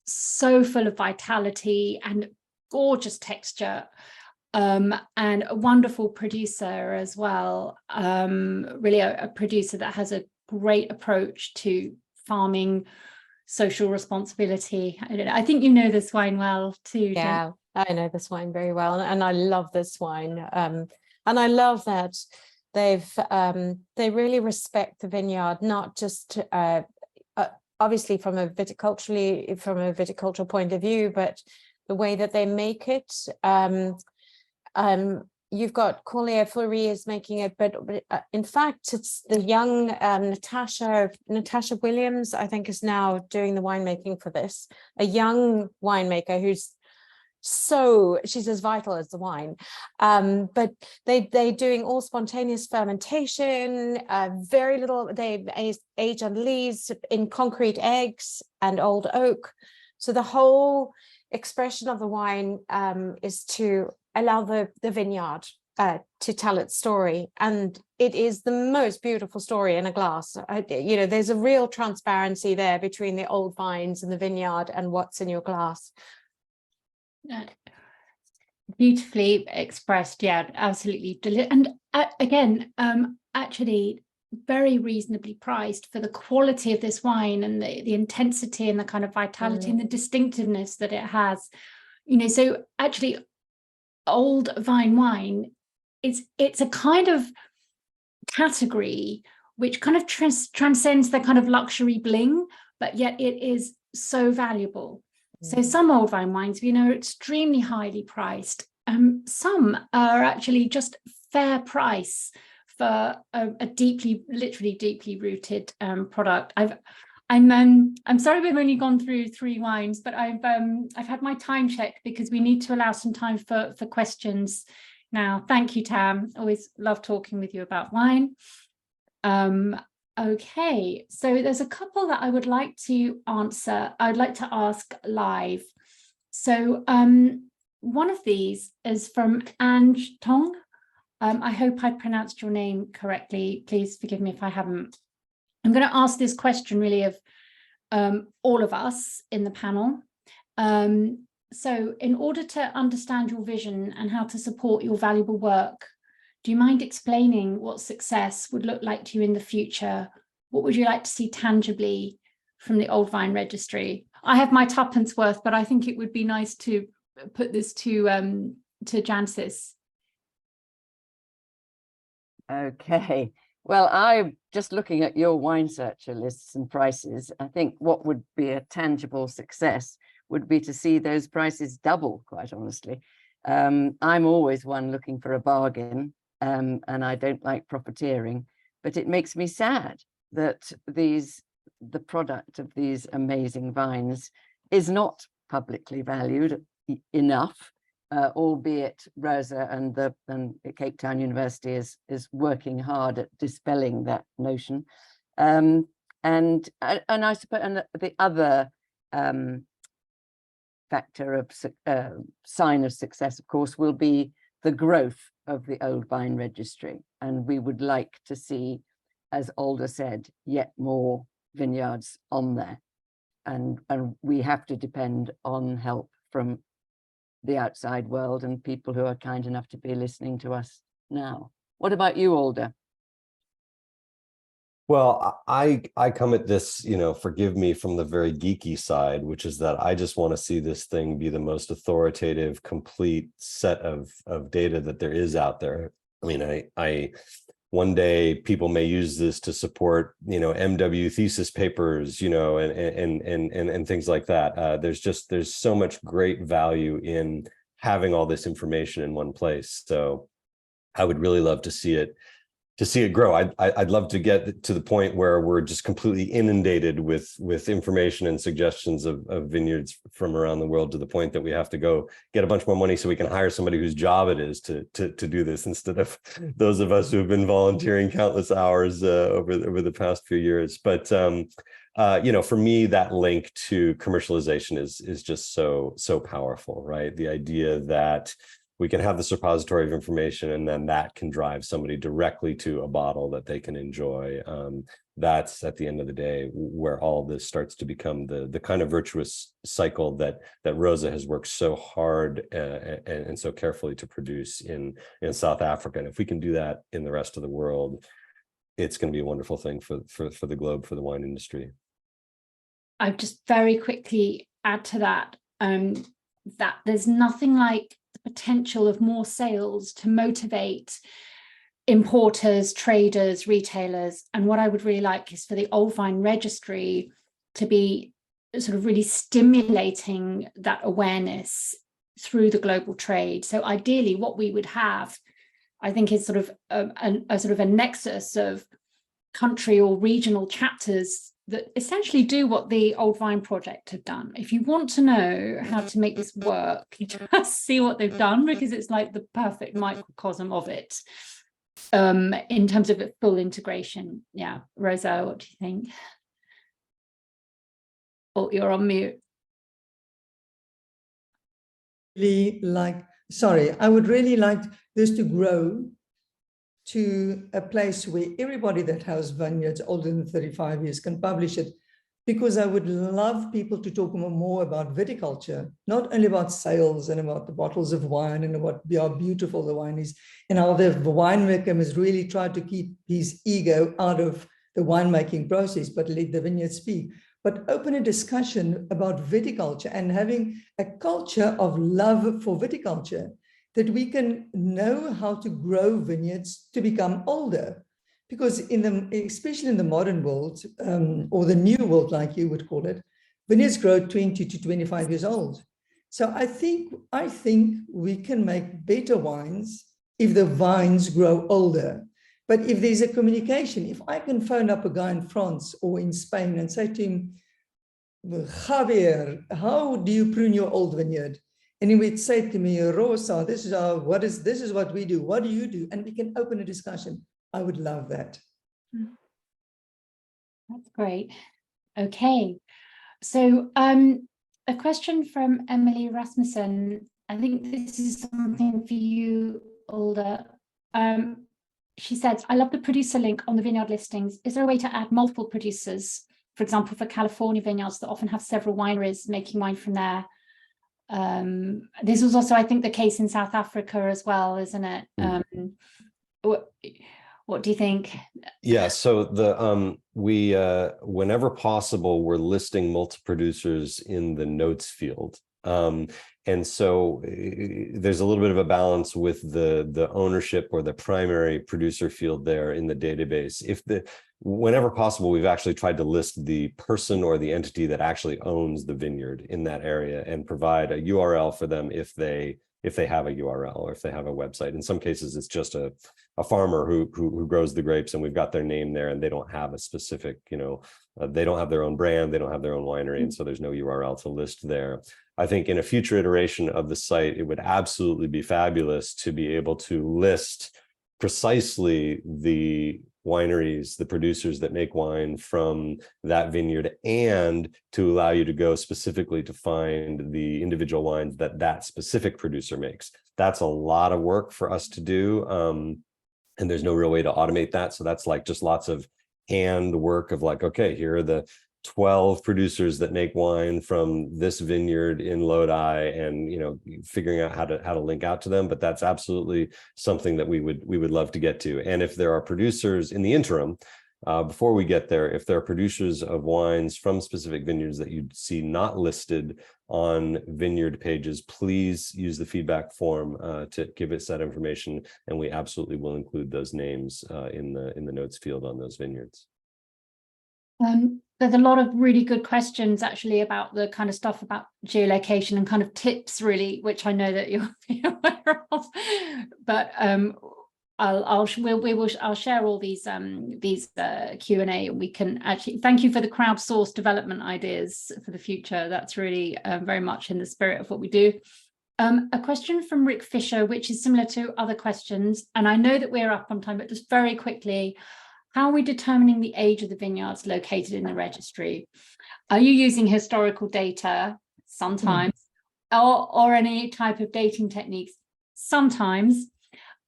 so full of vitality and gorgeous texture, and a wonderful producer as well. Really a producer that has a great approach to farming, social responsibility. I think you know this wine well too. Yeah, I know this wine very well, and I love this wine. And I love that they really respect the vineyard, not just obviously from a viticultural point of view, but the way that they make it. You've got Collier Fleury is making it, but in fact, it's the young Natasha Williams, I think, is now doing the winemaking for this. A young winemaker who's she's as vital as the wine. But they're doing all spontaneous fermentation, very little, they age on lees in concrete eggs and old oak. So the whole expression of the wine is to allow the vineyard to tell its story, and it is the most beautiful story in a glass. There's a real transparency there between the old vines and the vineyard and what's in your glass. Beautifully expressed, yeah, absolutely. And again, actually very reasonably priced for the quality of this wine and the intensity and the kind of vitality and the distinctiveness that it has. So actually old vine wine, it's a kind of category which kind of transcends the kind of luxury bling, but yet it is so valuable. So some old vine wines, are extremely highly priced. Some are actually just fair price for a literally deeply rooted product. I'm sorry we've only gone through 3 wines, but I've had my time checked because we need to allow some time for questions now. Thank you, Tam. Always love talking with you about wine. Okay, so there's a couple that I would like to answer. I'd like to ask live. So one of these is from Ange Tong. I hope I pronounced your name correctly. Please forgive me if I haven't. I'm going to ask this question really of all of us in the panel. So in order to understand your vision and how to support your valuable work, do you mind explaining what success would look like to you in the future? What would you like to see tangibly from the Old Vine Registry? I have my tuppence worth, but I think it would be nice to put this to Jancis. Okay. Well, I'm just looking at your wine searcher lists and prices. I think what would be a tangible success would be to see those prices double, quite honestly. I'm always one looking for a bargain, and I don't like profiteering, but it makes me sad that the product of these amazing vines is not publicly valued enough, albeit Rosa and Cape Town University is working hard at dispelling that notion. And I suppose the other factor of sign of success, of course, will be the growth of the Old Vine Registry. And we would like to see, as Alder said, yet more vineyards on there. And we have to depend on help from the outside world and people who are kind enough to be listening to us now. What about you, Alder? Well, I come at this, forgive me, from the very geeky side, which is that I just want to see this thing be the most authoritative, complete set of data that there is out there. I mean, one day people may use this to support, MW thesis papers, and things like that. There's so much great value in having all this information in one place. So I would really love to see it grow. I'd love to get to the point where we're just completely inundated with information and suggestions of vineyards from around the world, to the point that we have to go get a bunch more money so we can hire somebody whose job it is to do this, instead of those of us who have been volunteering countless hours over the past few years. But for me, that link to commercialization is just so powerful, right? The idea that we can have this repository of information, and then that can drive somebody directly to a bottle that they can enjoy. That's, at the end of the day, where all this starts to become the kind of virtuous cycle that Rosa has worked so hard and so carefully to produce in South Africa. And if we can do that in the rest of the world, it's going to be a wonderful thing for the globe, for the wine industry. I'd just very quickly add to that, that there's nothing like the potential of more sales to motivate importers, traders, retailers. And what I would really like is for the Old Vine Registry to be sort of really stimulating that awareness through the global trade. So ideally what we would have, I think, is sort of a sort of a nexus of country or regional chapters that essentially do what the Old Vine Project have done. If you want to know how to make this work, you just see what they've done, because it's like the perfect microcosm of it in terms of full integration. Yeah, Rosa, what do you think? Oh, you're on mute. I would really like this to grow to a place where everybody that has vineyards older than 35 years can publish it, because I would love people to talk more about viticulture, not only about sales and about the bottles of wine and about how beautiful the wine is, and how the winemaker has really tried to keep his ego out of the winemaking process, but let the vineyard speak. But open a discussion about viticulture and having a culture of love for viticulture, that we can know how to grow vineyards to become older. Because especially in the modern world, or the new world, like you would call it, vineyards grow 20 to 25 years old. So I think we can make better wines if the vines grow older. But if there's a communication, if I can phone up a guy in France or in Spain and say to him, Javier, how do you prune your old vineyard? And he would say to me, Rosa, this is what we do. What do you do? And we can open a discussion. I would love that. That's great. Okay. So a question from Emily Rasmussen. I think this is something for you, Alder. She says, I love the producer link on the vineyard listings. Is there a way to add multiple producers, for example, for California vineyards that often have several wineries making wine from there? This was also, I think, the case in South Africa as well, isn't it? What do you think? Yeah, so we whenever possible, we're listing multiple producers in the notes field. And so there's a little bit of a balance with the ownership or the primary producer field there in the database. Whenever possible, we've actually tried to list the person or the entity that actually owns the vineyard in that area and provide a URL for them if they have a URL or if they have a website. In some cases, it's just a farmer who grows the grapes and we've got their name there and they don't have a specific, they don't have their own brand, they don't have their own winery, and so there's no URL to list there. I think in a future iteration of the site, it would absolutely be fabulous to be able to list precisely the wineries, the producers that make wine from that vineyard, and to allow you to go specifically to find the individual wines that specific producer makes. That's a lot of work for us to do. And there's no real way to automate that. So that's like just lots of hand work of like, okay, here are the 12 producers that make wine from this vineyard in Lodi, and figuring out how to link out to them. But that's absolutely something that we would love to get to. And if there are producers in the interim, before we get there, if there are producers of wines from specific vineyards that you see not listed on vineyard pages, please use the feedback form to give us that information, and we absolutely will include those names in the notes field on those vineyards. There's a lot of really good questions actually about the kind of stuff about geolocation and kind of tips, really, which I know that you're aware of. But I'll share all these Q&A, and we can actually thank you for the crowdsourced development ideas for the future. That's really very much in the spirit of what we do. A question from Rick Fisher, which is similar to other questions, and I know that we're up on time, but just very quickly. How are we determining the age of the vineyards located in the registry? Are you using historical data? Sometimes, or any type of dating techniques? Sometimes.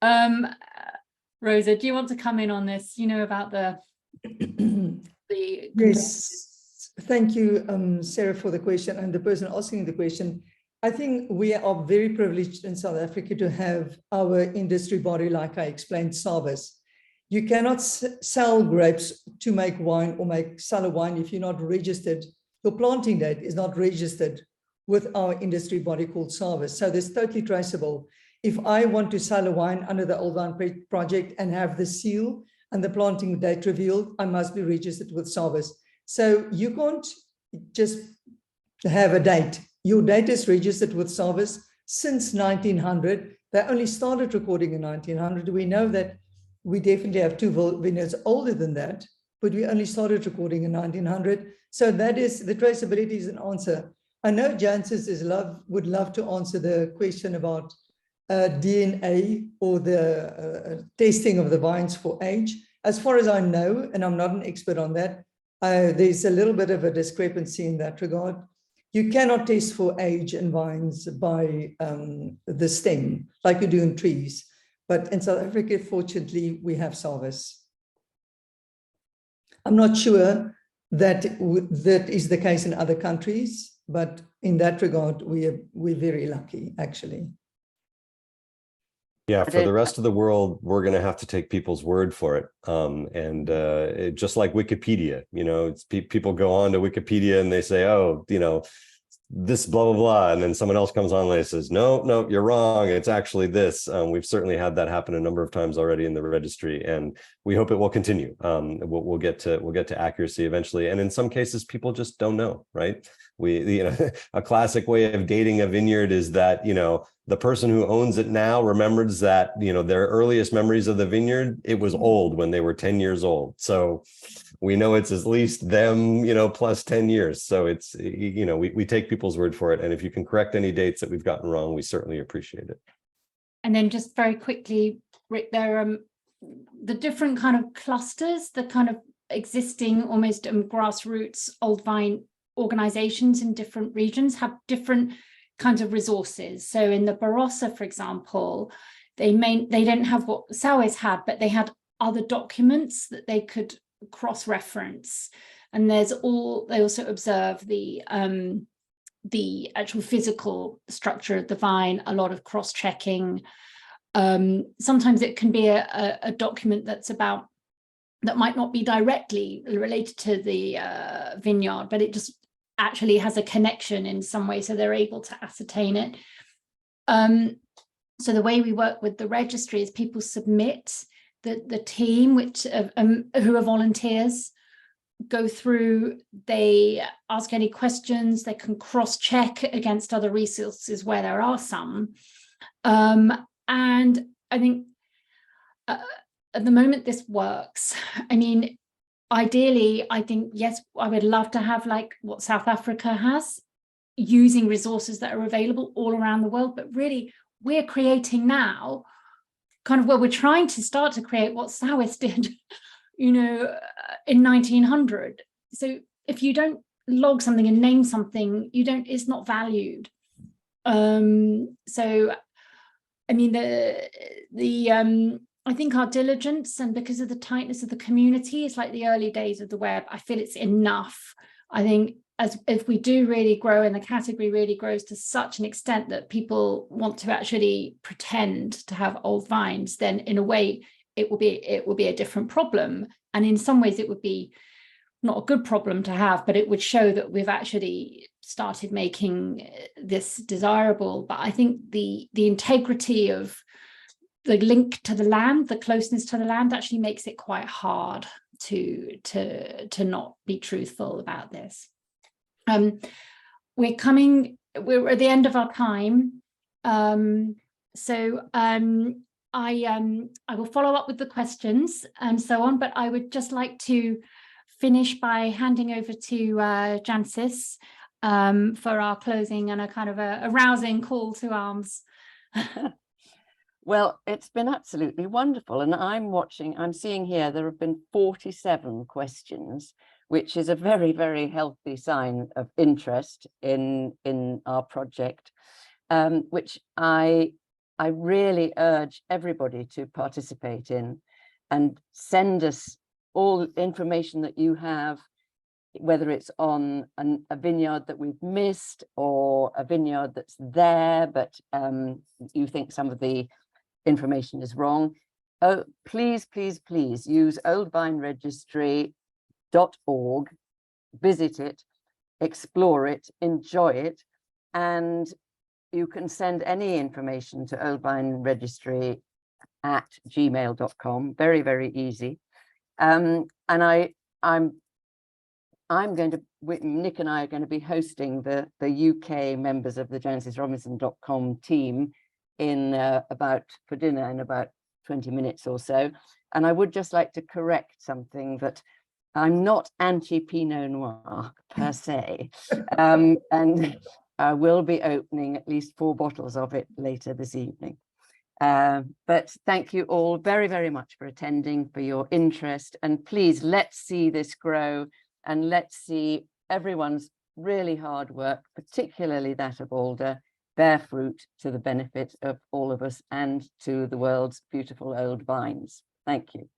Rosa, do you want to come in on this? About the Yes, thank you, Sarah, for the question, and the person asking the question. I think we are very privileged in South Africa to have our industry body, like I explained, SARVIS. You cannot sell grapes to make wine or sell a wine if you're not registered. Your planting date is not registered with our industry body called SARVIS. So this is totally traceable. if I want to sell a wine under the Old Vine project and have the seal and the planting date revealed, I must be registered with SARVIS. So you can't just have a date. Your date is registered with SARVIS since 1900. They only started recording in 1900. We know that we definitely have 2 vineyards older than that, but we only started recording in 1900. So that is, the traceability is an answer. I know Jancis would love to answer the question about DNA or the testing of the vines for age. As far as I know, and I'm not an expert on that, there's a little bit of a discrepancy in that regard. You cannot test for age in vines by the stem, like you do in trees. But in South Africa, fortunately, we have SARVIS. I'm not sure that that is the case in other countries, but in that regard, we're very lucky, actually. Yeah, for the rest of the world, we're going to have to take people's word for it. Just like Wikipedia, you know, it's people go on to Wikipedia and they say, oh, you know, this blah, blah, blah. And then someone else comes on and they says, no, you're wrong. It's actually this. We've certainly had that happen a number of times already in the registry, and we hope it will continue. We'll get to accuracy eventually. And in some cases, people just don't know, right? A classic way of dating a vineyard is that, you know, the person who owns it now remembers that, you know, their earliest memories of the vineyard, it was old when they were 10 years old. So we know it's at least them, you know, plus 10 years. So it's, you know, we take people's word for it. And if you can correct any dates that we've gotten wrong, we certainly appreciate it. And then just very quickly, Rick, there are the different kind of clusters, the kind of existing almost grassroots Old Vine organizations in different regions have different kinds of resources. So in the Barossa, for example, they don't have what SARVIS had, but they had other documents that they could cross-reference. And they also observe the actual physical structure of the vine, a lot of cross-checking. Sometimes it can be a document that might not be directly related to the vineyard, but it just actually has a connection in some way, so they're able to ascertain it. So the way we work with the registry is people submit, the team, who are volunteers, go through, they ask any questions, they can cross-check against other resources where there are some. And I think at the moment this works. I mean, ideally, I think, yes, I would love to have like what South Africa has, using resources that are available all around the world. But really, we're creating now we're trying to start to create what SARVIS did, you know, in 1900. So if you don't log something and name something, it's not valued. So, I mean, I think our diligence, and because of the tightness of the community, it's like the early days of the web. I feel it's enough. I think if we do really grow and the category really grows to such an extent that people want to actually pretend to have old vines, then in a way it will be a different problem. And in some ways it would be not a good problem to have, but it would show that we've actually started making this desirable. But I think the integrity of the link to the land, the closeness to the land, actually makes it quite hard to not be truthful about this. We're at the end of our time. So I will follow up with the questions and so on, but I would just like to finish by handing over to Jancis for our closing and a kind of a rousing call to arms. Well, it's been absolutely wonderful. And I'm seeing here there have been 47 questions, which is a very, very healthy sign of interest in our project, which I really urge everybody to participate in, and send us all information that you have, whether it's on a vineyard that we've missed or a vineyard that's there, but you think some of the information is wrong. Oh, please, please, please use oldvineregistry.org, visit it, explore it, enjoy it, and you can send any information to Old Vine Registry at gmail.com. Very, very easy. And I'm going to, Nick and I are going to be hosting the UK members of the JancisRobinson.com team for dinner in about 20 minutes or so. And I would just like to correct something, that I'm not anti-Pinot Noir per se. And I will be opening at least 4 bottles of it later this evening. But thank you all very, very much for attending, for your interest. And please, let's see this grow, and let's see everyone's really hard work, particularly that of Alder, bear fruit to the benefit of all of us and to the world's beautiful old vines. Thank you.